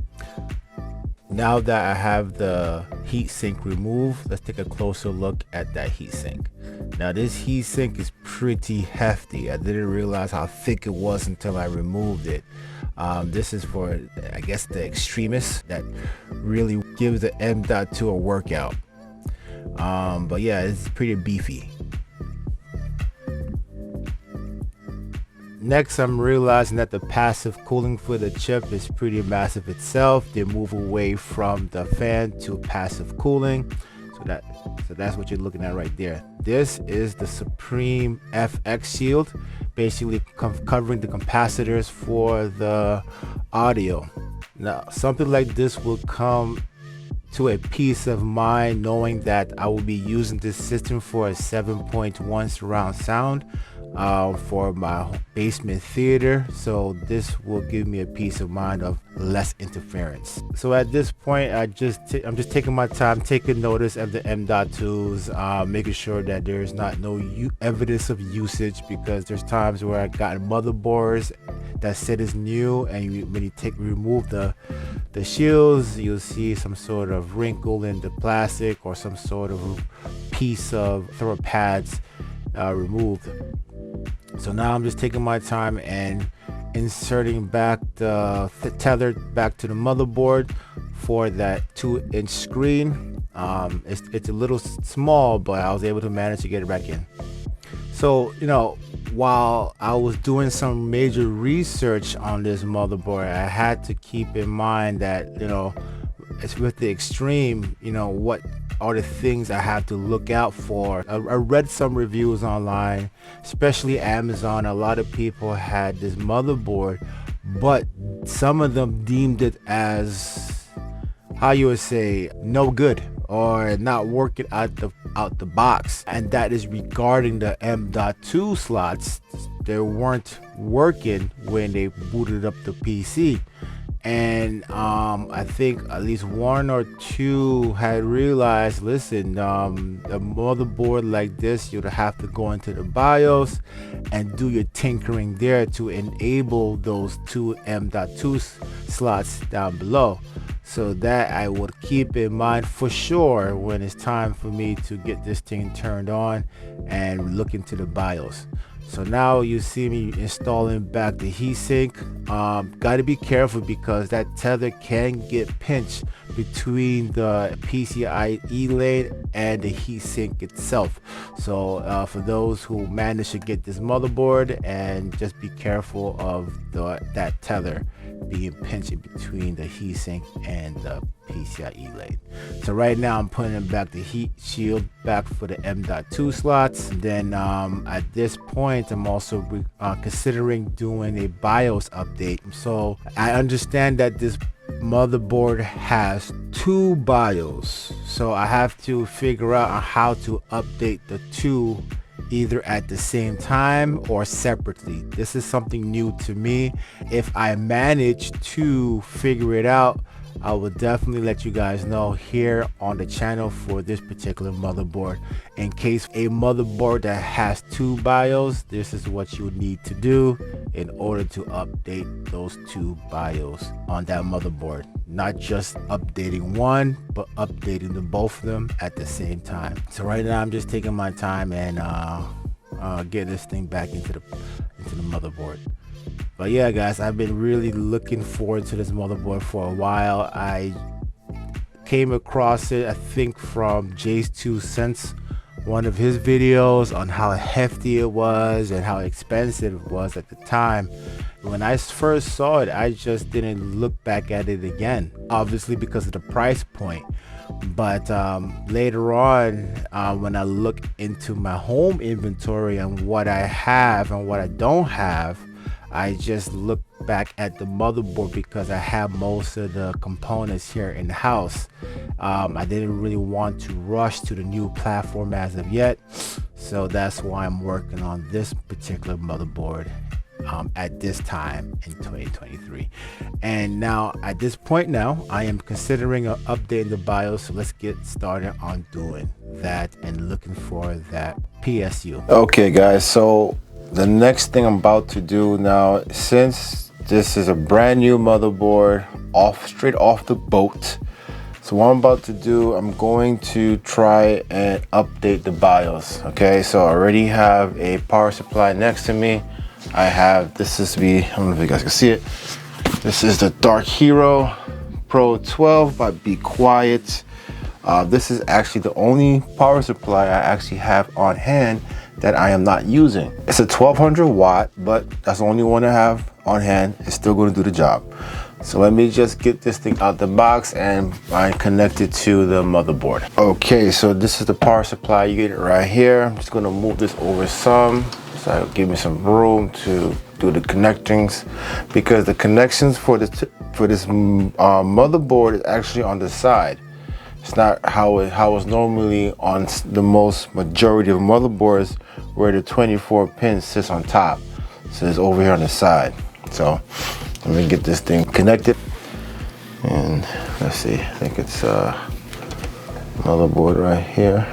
Now that I have the heatsink removed, let's take a closer look at that heatsink. Now this heatsink is pretty hefty. I didn't realize how thick it was until I removed it. This is for, I guess, the extremists that really gives the M.2 a workout. But yeah, it's pretty beefy. Next, I'm realizing that the passive cooling for the chip is pretty massive itself. They move away from the fan to passive cooling. So that's what you're looking at right there. This is the Supreme FX shield, basically covering the capacitors for the audio. Now, something like this will come to a peace of mind knowing that I will be using this system for a 7.1 surround sound for my basement theater. So this will give me a peace of mind of less interference. So at this point, I'm just taking my time, taking notice of the M.2s, making sure that there's no evidence of usage, because there's times where I got motherboards that said it's new, and when you remove the shields, you'll see some sort of wrinkle in the plastic or some sort of piece of throw pads removed. So now I'm just taking my time and inserting back the tether back to the motherboard for that 2-inch screen. It's a little small, but I was able to manage to get it back in. So, you know, while I was doing some major research on this motherboard, I had to keep in mind that, you know, it's with the extreme, you know, what are the things I have to look out for. I read some reviews online, especially Amazon. A lot of people had this motherboard, but some of them deemed it as, how you would say, no good or not working out the box, and that is regarding the M.2 slots. they weren't working when they booted up the PC. And I think at least one or two had realized, listen, the motherboard like this, you'd have to go into the BIOS and do your tinkering there to enable those two M.2 slots down below. So that I would keep in mind for sure when it's time for me to get this thing turned on and look into the BIOS. So now you see me installing back the heatsink. Got to be careful because that tether can get pinched between the PCIe lane and the heatsink itself. So for those who manage to get this motherboard, and just be careful of that tether being pinched in between the heatsink and the PCIe lane. So right now I'm putting back the heat shield back for the M.2 slots. Then at this point I'm also considering doing a BIOS update. So I understand that this motherboard has two BIOS, so I have to figure out how to update the two either at the same time or separately. This is something new to me. If I manage to figure it out, I will definitely let you guys know here on the channel for this particular motherboard. In case a motherboard that has two BIOS, this is what you need to do in order to update those two BIOS on that motherboard. Not just updating one, but updating the both of them at the same time. So right now I'm just taking my time and get this thing back into the motherboard. But yeah, guys, I've been really looking forward to this motherboard for a while. I came across it, I think, from Jay's 2 cents, one of his videos on how hefty it was and how expensive it was at the time. When I first saw it, I just didn't look back at it again, obviously because of the price point. But later on, when I look into my home inventory and what I have and what I don't have, I just look back at the motherboard because I have most of the components here in the house. I didn't really want to rush to the new platform as of yet, so that's why I'm working on this particular motherboard at this time in 2023. And now at this point now, I am considering updating the BIOS, so let's get started on doing that and looking for that PSU. Okay guys, so the next thing I'm about to do now, since this is a brand new motherboard straight off the boat, so what I'm about to do, I'm going to try and update the BIOS. Okay, so I already have a power supply next to me. I have, I don't know if you guys can see it, this is the Dark Hero Pro 12 by Be Quiet. This is actually the only power supply I actually have on hand that I am not using. It's a 1200 watt, but that's the only one I have on hand. It's still going to do the job. So let me just get this thing out the box and I connect it to the motherboard. Okay, so this is the power supply. You get it right here. I'm just going to move this over some, so it'll give me some room to do the connectings, because the connections for this motherboard is actually on the side. It's not how it's normally on the majority of motherboards, where the 24 pin sits on top. So it's over here on the side. So let me get this thing connected. And let's see, I think it's motherboard right here.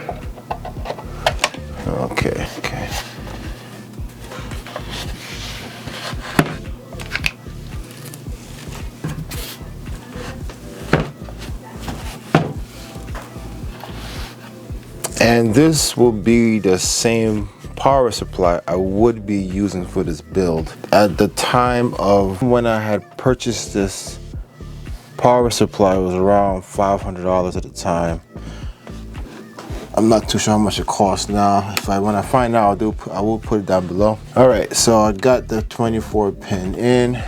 Okay. And this will be the same power supply I would be using for this build. At the time of when I had purchased this power supply, it was around $500 at the time. I'm not too sure how much it costs now. When I find out, I will put it down below. All right, so I got the 24 pin in.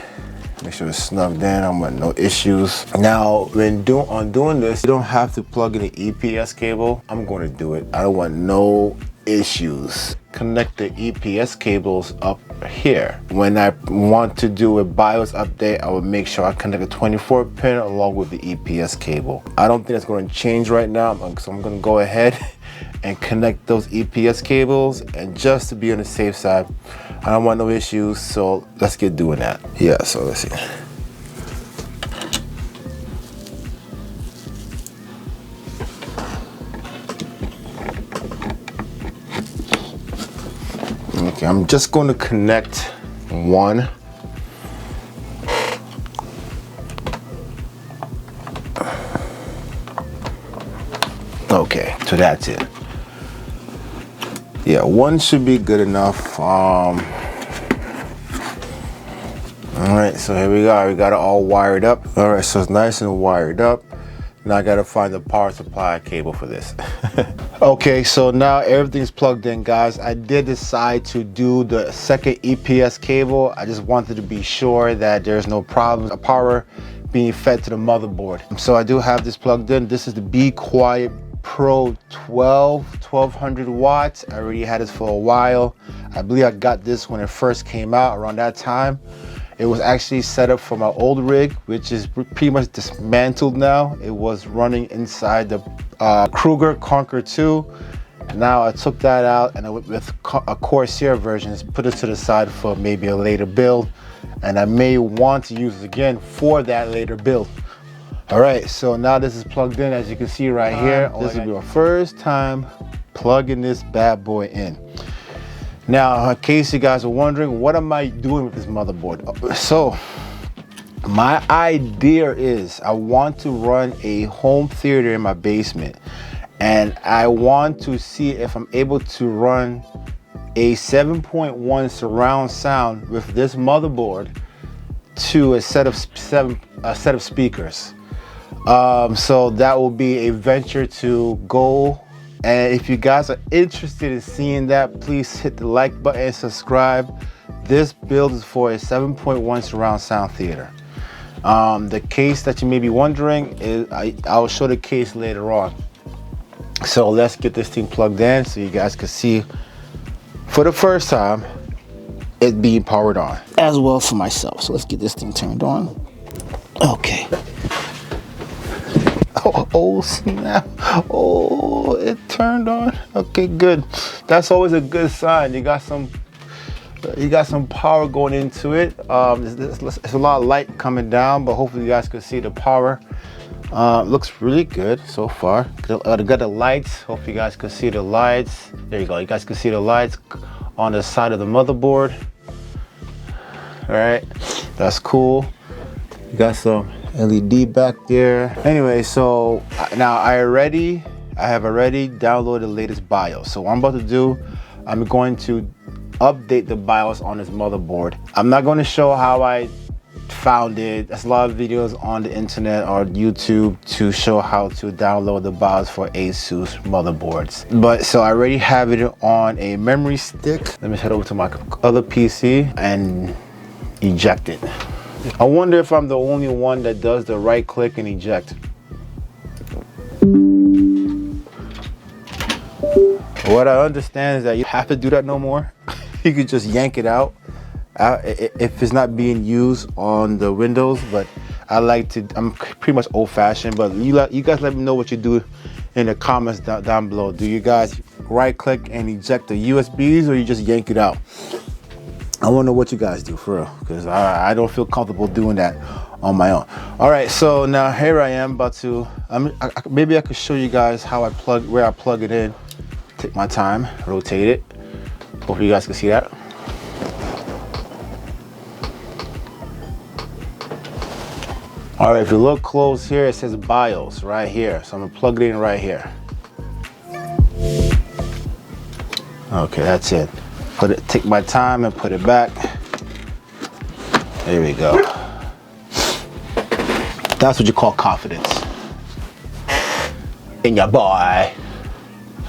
Make sure it's snugged in. I don't want no issues. Now, when doing this, you don't have to plug in the EPS cable. I'm going to do it. I don't want no issues. Connect the EPS cables up here. When I want to do a BIOS update, I will make sure I connect a 24 pin along with the EPS cable. I don't think that's going to change right now, so I'm going to go ahead and connect those EPS cables, and just to be on the safe side, I don't want no issues, so let's get doing that. Yeah, so let's see. Okay, I'm just going to connect one. Okay, so that's it. Yeah, one should be good enough. All right, so here we go. We got it all wired up. All right, so it's nice and wired up. Now I gotta find the power supply cable for this. Okay, so now everything's plugged in, guys. I did decide to do the second EPS cable. I just wanted to be sure that there's no problems of power being fed to the motherboard. So I do have this plugged in. This is the Be Quiet Pro 1200 watts. I already had this for a while. I believe I got this when it first came out around that time. It was actually set up for my old rig, which is pretty much dismantled now. It was running inside the Kruger Conquer 2. Now I took that out and I went with a Corsair version, put it to the side for maybe a later build. And I may want to use it again for that later build. All right, so now this is plugged in, as you can see right here. This will be my first time plugging this bad boy in. Now, in case you guys are wondering, what am I doing with this motherboard? So, my idea is I want to run a home theater in my basement, and I want to see if I'm able to run a 7.1 surround sound with this motherboard to a set of speakers. So that will be a venture to go. And if you guys are interested in seeing that, please hit the like button and subscribe. This build is for a 7.1 surround sound theater. The case that you may be wondering is, I'll show the case later on. So let's get this thing plugged in so you guys can see for the first time it being powered on. As well for myself. So let's get this thing turned on. Okay. Oh snap. Oh, it turned on. Okay, good. That's always a good sign. You got some power going into it. It's a lot of light coming down, but hopefully you guys can see the power. Looks really good so far. Got the lights. Hope you guys can see the lights. There you go. You guys can see the lights on the side of the motherboard. All right, that's cool. You got some LED back there. Anyway, so now I have already downloaded the latest BIOS. So what I'm about to do, I'm going to update the BIOS on this motherboard. I'm not going to show how I found it. There's a lot of videos on the internet or YouTube to show how to download the BIOS for Asus motherboards. But so I already have it on a memory stick. Let me head over to my other PC and eject it. I wonder if I'm the only one that does the right click and eject. What I understand is that you have to do that no more. You could just yank it out if it's not being used on the Windows, but I'm pretty much old-fashioned, but you guys let me know what you do in the comments down below. Do you guys right click and eject the USBs, or you just yank it out? I want to know what you guys do for real, because I don't feel comfortable doing that on my own. All right, so now here I am about to, maybe I could show you guys how where I plug it in. Take my time, rotate it. Hopefully you guys can see that. All right, if you look close here, it says BIOS right here. So I'm gonna plug it in right here. Okay, that's it. Take my time and put it back. There we go. That's what you call confidence in your boy.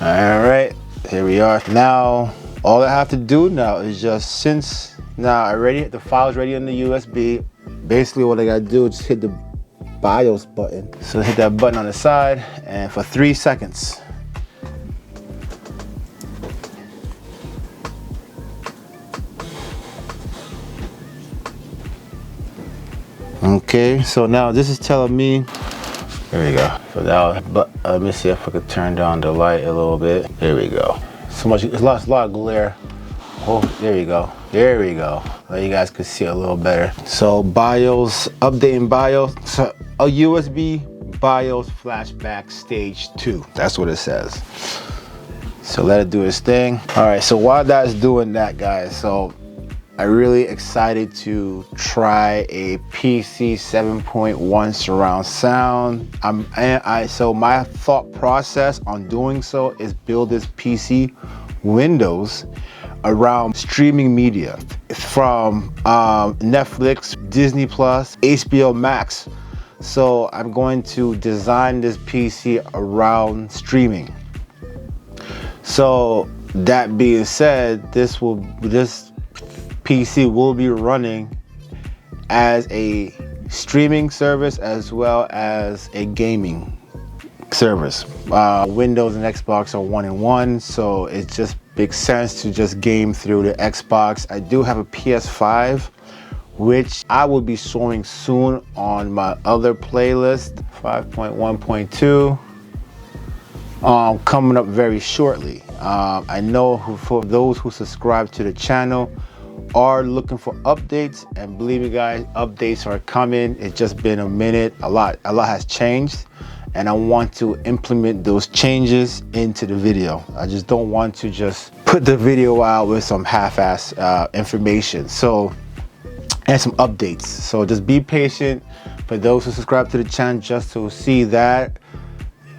All right, here we are. Now, all I have to do now is just, since now the file's ready on the USB, basically what I gotta do is just hit the BIOS button. So hit that button on the side, and for 3 seconds. Okay, so now this is telling me There we go. So now, but let me see if I could turn down the light a little bit. There we go. So much, it's a lot of glare. Oh, there you go. There we go. Now you guys can see a little better. So BIOS, updating BIOS. So a USB BIOS flashback stage 2. That's what it says. So let it do its thing. All right, so while that's doing that, guys, so I'm really excited to try a PC 7.1 surround sound. So my thought process on doing so is build this PC Windows around streaming media from Netflix, Disney Plus, HBO Max. So I'm going to design this PC around streaming. So that being said, this PC will be running as a streaming service as well as a gaming service. Windows and Xbox are 1-in-1, so it just makes sense to just game through the Xbox. I do have a PS5, which I will be showing soon on my other playlist, 5.1.2. Coming up very shortly. I know for those who subscribe to the channel are looking for updates, and believe me guys, updates are coming. It's just been a minute. A lot has changed, and I want to implement those changes into the video. I just don't want to just put the video out with some half-ass information. So, and some updates. So just be patient for those who subscribe to the channel just to see that.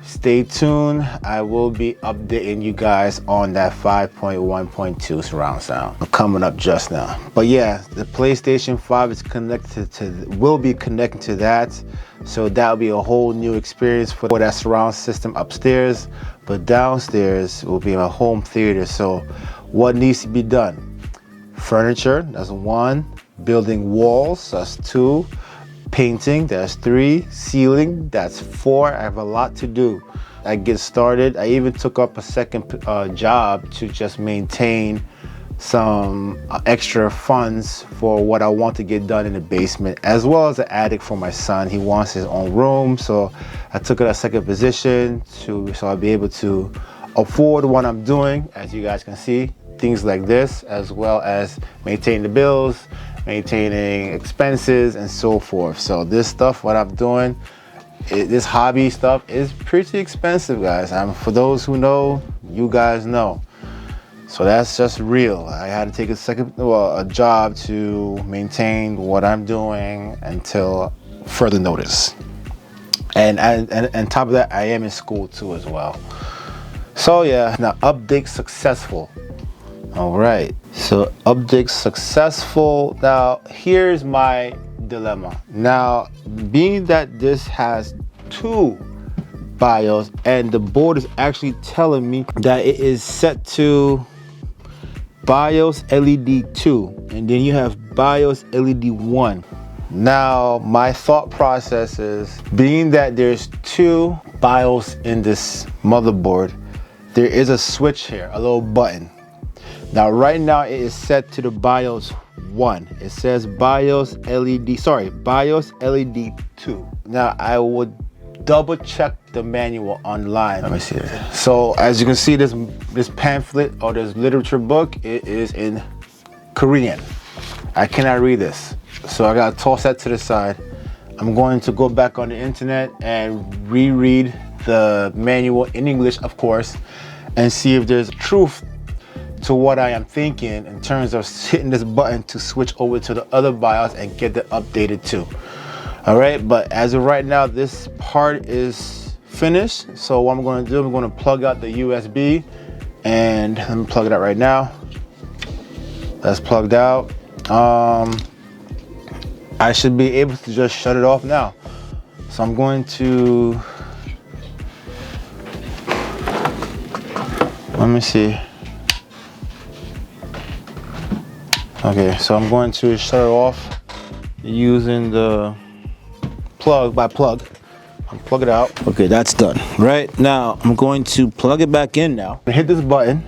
Stay tuned. I will be updating you guys on that 5.1.2 surround sound coming up just now. But yeah, the PlayStation 5 is will be connected to that. So that'll be a whole new experience for that surround system upstairs. But downstairs will be a home theater. So what needs to be done? Furniture, that's 1. Building walls, that's 2. Painting, that's 3. Ceiling, that's 4. I have a lot to do. I get started. I even took up a second job to just maintain some extra funds for what I want to get done in the basement, as well as an attic for my son. He wants his own room, so I took it a second position so I'll be able to afford what I'm doing, as you guys can see, things like this, as well as maintain the bills, maintaining expenses and so forth. So this stuff, what I'm doing, this hobby stuff is pretty expensive, guys. For those who know, you guys know. So that's just real. I had to take a job to maintain what I'm doing until further notice. And top of that, I am in school too as well. So yeah, now update successful. All right, so update successful. Now here's my dilemma. Now, being that this has 2 BIOS and the board is actually telling me that it is set to BIOS LED 2, and then you have BIOS LED 1. Now, my thought process is, being that there's 2 BIOS in this motherboard, there is a switch here, a little button. Now, right now it is set to the BIOS 1. It says BIOS LED 2. Now, I would double check the manual online. Let me see it. So, as you can see, this pamphlet or this literature book, it is in Korean. I cannot read this, so I gotta toss that to the side. I'm going to go back on the internet and reread the manual in English, of course, and see if there's truth to what I am thinking in terms of hitting this button to switch over to the other BIOS and get it updated too. All right, but as of right now, this part is finished. So what I'm going to do, I'm going to plug out the USB, and let me plug it out right now. That's plugged out. I should be able to just shut it off now. So I'm going to, let me see. Okay, so I'm going to shut it off using the plug. Plug it out. Okay, that's done. Right now, I'm going to plug it back in now. Hit this button.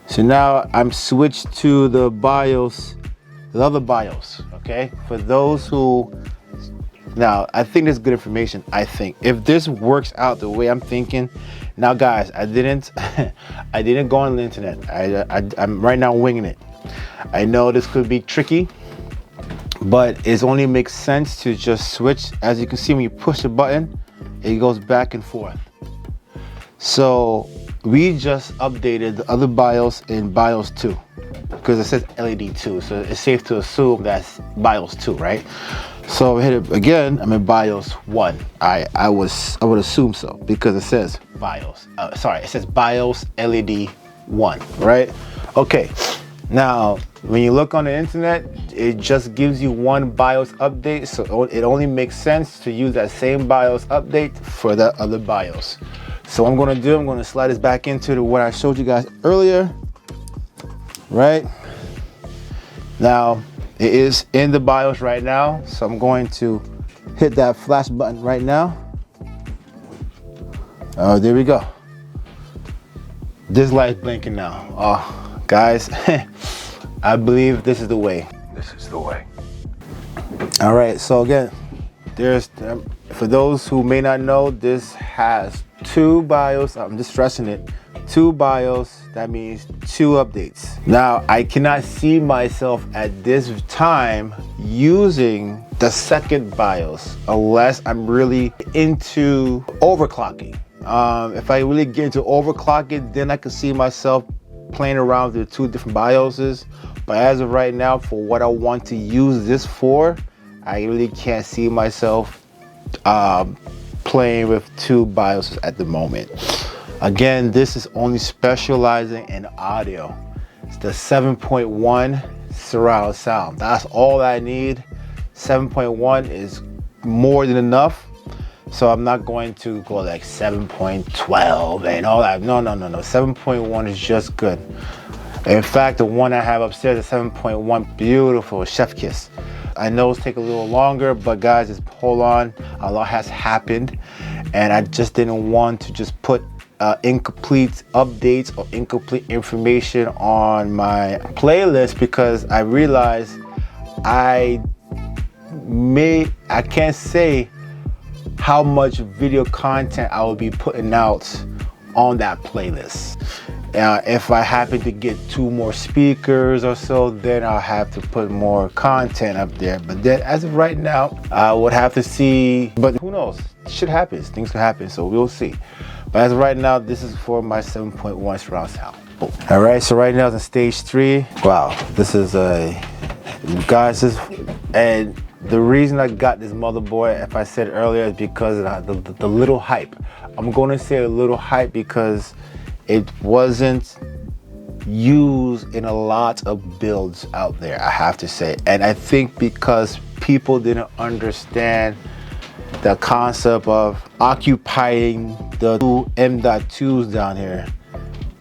So now I'm switched to the BIOS, the other BIOS, okay? For those who Now, I think this is good information. I think if this works out the way I'm thinking, now guys, I didn't go on the internet. I'm right now winging it. I know this could be tricky, but it only makes sense to just switch. As you can see, when you push the button, it goes back and forth. So we just updated the other BIOS in BIOS 2 because it says LED 2, so it's safe to assume that's BIOS 2, right? So I hit it again. I'm in BIOS 1. I would assume so because it says BIOS. Sorry, it says BIOS LED 1, right? Okay. Now, when you look on the internet, it just gives you one BIOS update, so it only makes sense to use that same BIOS update for the other BIOS. So what I'm going to do, I'm going to slide this back into what I showed you guys earlier, right? Now, it is in the BIOS right now, so I'm going to hit that flash button right now. Oh, there we go. This light's blinking now. Oh, guys, I believe this is the way. This is the way. All right, so again, there's, for those who may not know, this has 2 BIOS. I'm just stressing it. 2 BIOS, that means 2 updates. Now, I cannot see myself at this time using the second BIOS unless I'm really into overclocking. If I really get into overclocking, then I can see myself playing around with the 2 different BIOSes. But as of right now, for what I want to use this for, I really can't see myself playing with 2 BIOSes at the moment. Again, this is only specializing in audio. It's the 7.1 surround sound. That's all I need. 7.1 is more than enough. So I'm not going to go like 7.12 and all that. No. 7.1 is just good. In fact, the one I have upstairs is 7.1, beautiful, chef kiss. I know it's taking a little longer, but guys, just hold on. A lot has happened, and I just didn't want to just put incomplete updates or incomplete information on my playlist because I realized I can't say how much video content I will be putting out on that playlist. If I happen to get 2 more speakers or so, then I'll have to put more content up there. But then as of right now, I would have to see, but who knows? Shit happens, things can happen, so we'll see. But as of right now, this is for my 7.1 surround sound. Oh. All right, so right now it's in stage 3. Wow, this is guys, and the reason I got this motherboard, if I said earlier, is because of the little hype. I'm going to say a little hype because it wasn't used in a lot of builds out there, I have to say. And I think because people didn't understand the concept of occupying the 2 M.2s down here.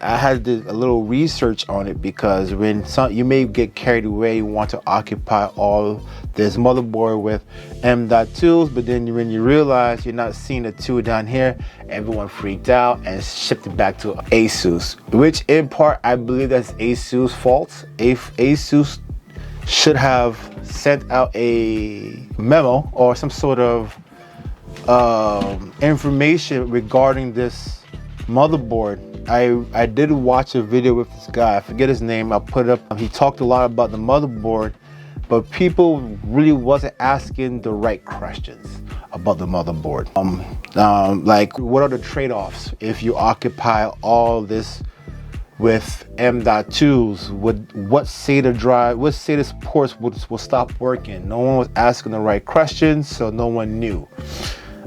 I had a little research on it because when you may get carried away, you want to occupy all this motherboard with M.2s, but then when you realize you're not seeing the 2 down here, everyone freaked out and shipped it back to Asus, which in part I believe that's Asus' fault. Asus should have sent out a memo or some sort of information regarding this motherboard. I did watch a video with this guy, I forget his name, I'll put it up. He talked a lot about the motherboard, but people really wasn't asking the right questions about the motherboard. Like, what are the trade-offs if you occupy all this with M.2s? What SATA drive, what SATA ports will stop working? No one was asking the right questions, so no one knew.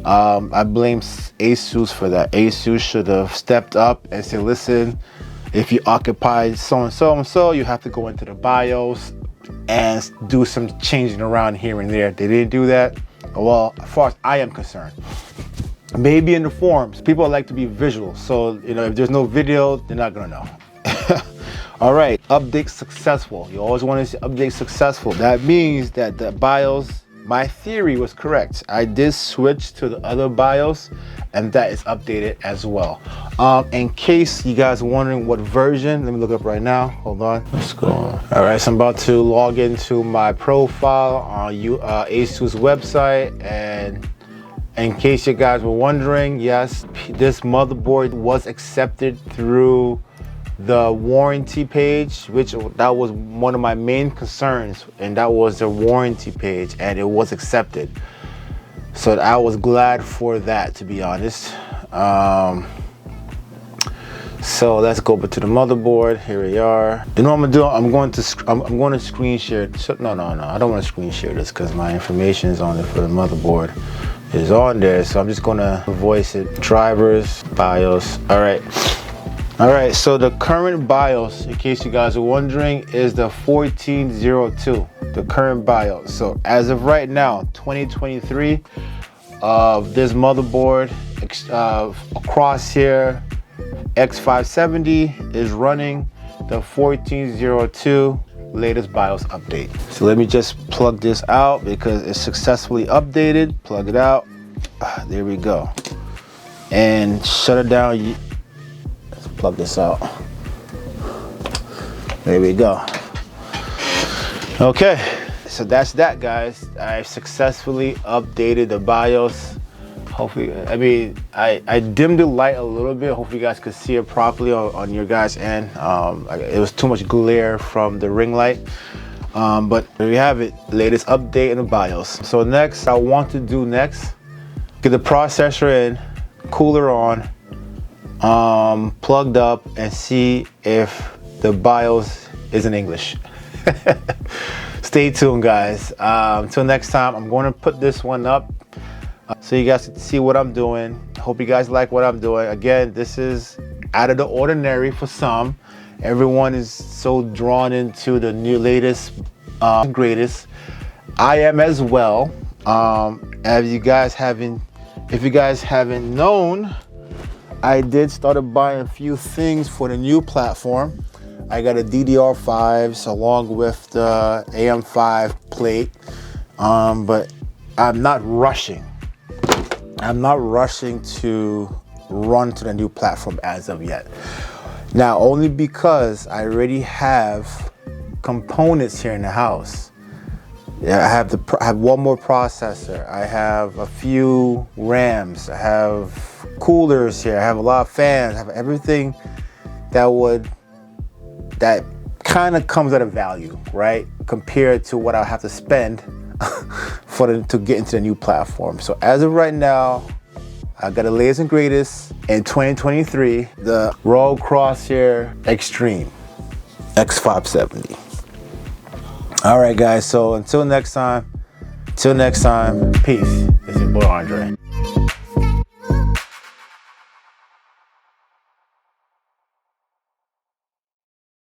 I blame Asus for that. Asus should have stepped up and said, listen, if you occupy so and so and so, you have to go into the BIOS and do some changing around here and there. They didn't do that. Well, as far as I am concerned, maybe in the forums, people like to be visual. So, you know, if there's no video, they're not gonna know. All right, update successful. You always want to see update successful. That means that the BIOS, my theory was correct. I did switch to the other BIOS and that is updated as well. In case you guys are wondering what version, let me look up right now. Hold on. Let's go on. All right, so I'm about to log into my profile on Asus website, and in case you guys were wondering, yes, this motherboard was accepted through the warranty page, which that was one of my main concerns, and that was the warranty page, and it was accepted. So I was glad for that, to be honest. So let's go over to the motherboard. Here we are. You know what I'm gonna do? I'm going to screen share. No, I don't want to screen share this because my information is on it for the motherboard. Is on there, so I'm just gonna voice it. Drivers, BIOS. All right, so the current BIOS, in case you guys are wondering, is the 1402, the current BIOS. So as of right now, 2023, this motherboard, Crosshair X570 is running the 1402 latest BIOS update. So let me just plug this out because it's successfully updated. Plug it out. There we go. And shut it down. Let's plug this out. There we go. Okay, so that's that, guys. I successfully updated the BIOS. Hopefully, I mean, I dimmed the light a little bit. Hopefully you guys could see it properly on your guys' end. It was too much glare from the ring light. But there you have it, latest update in the BIOS. So next, I want to do get the processor in, cooler on, plugged up, and see if the BIOS is in English. Stay tuned, guys. Until next time, I'm going to put this one up so you guys can see what I'm doing. Hope you guys like what I'm doing. Again, this is out of the ordinary for some. Everyone is so drawn into the new latest, greatest. I am as well. If you guys haven't known, I did start buying a few things for the new platform. I got a DDR5s along with the AM5 plate, but I'm not rushing. I'm not rushing to run to the new platform as of yet. Now, only because I already have components here in the house. Yeah, I have one more processor. I have a few RAMs. I have coolers here. I have a lot of fans. I have everything that kind of comes at a value, right? Compared to what I have to spend to get into the new platform. So as of right now, I got the latest and greatest in 2023, the Royal Crosshair Extreme X570. All right, guys. So until next time, peace. It's your boy Andre.